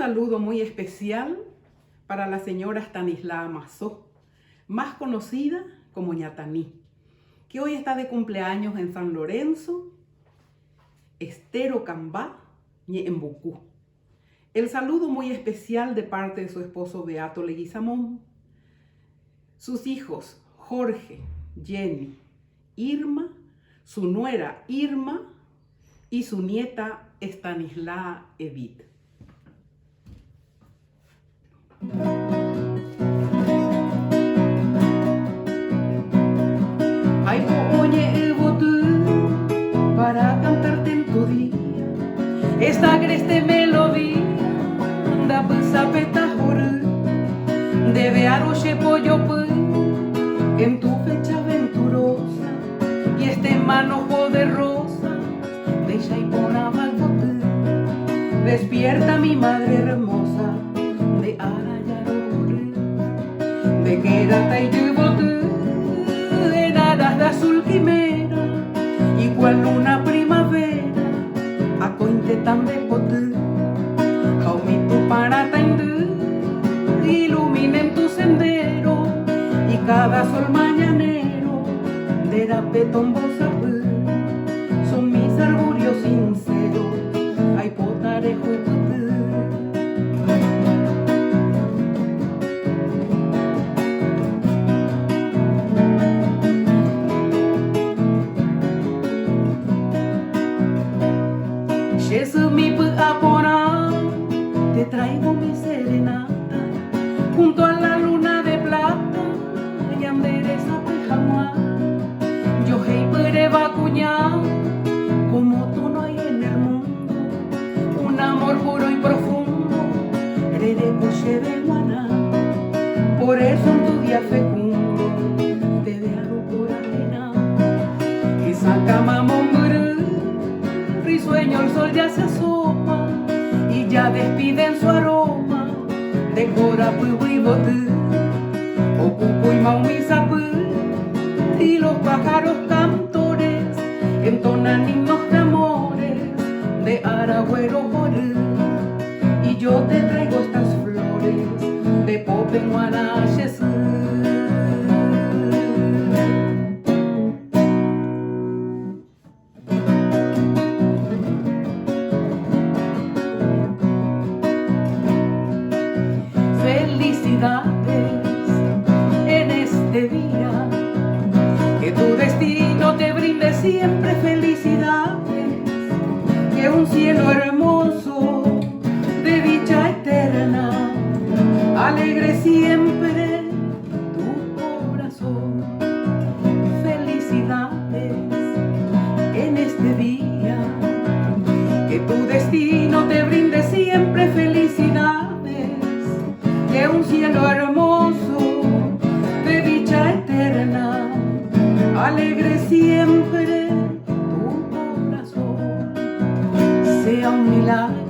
saludo muy especial para la señora Stanislava Mazó, más conocida como Ñataní, que hoy está de cumpleaños en San Lorenzo, Estero Cambá, en Bucú. El saludo muy especial de parte de su esposo Beato Leguizamón, sus hijos Jorge, Jenny, Irma, su nuera Irma y su nieta Stanislava Edith. Ay, oye, para cantarte en tu día esta agreste melodía da sapeta jor de bearoche pollo en tu fecha aventurosa y este manojo de rosa de chaipona balbote. Despierta mi madre hermosa de arayarore de querata y yubote de nadas de azul quimera igual luna primavera a cointe tan de pote jaumito para tainde iluminen tu sendero y cada sol mañanero de rapetón bozapé son mis augurios sinceros ay potarejo mi apona, te traigo mi serenata junto a la luna de plata y andereza pejamá. Yo hei pere vacuñá, como tú no hay en el mundo, un amor puro y profundo, rere coche de guaná. Por eso en tu día fecundo te dejo por ajena y saca mamón risueño el sol ya se asoma y ya despiden su aroma de cora y bote o cuco y maumizapé y los pájaros cantores entonan himnos de amores de aragüero joré y yo te traigo estas flores de popenguanaches. Felicidades en este día, que tu destino te brinde siempre felicidades, que un cielo hermoso de dicha eterna alegre siempre tu corazón. Felicidades en este día, que tu destino te brinde siempre felicidades, que un cielo hermoso de dicha eterna alegre siempre tu corazón. Sea un milagro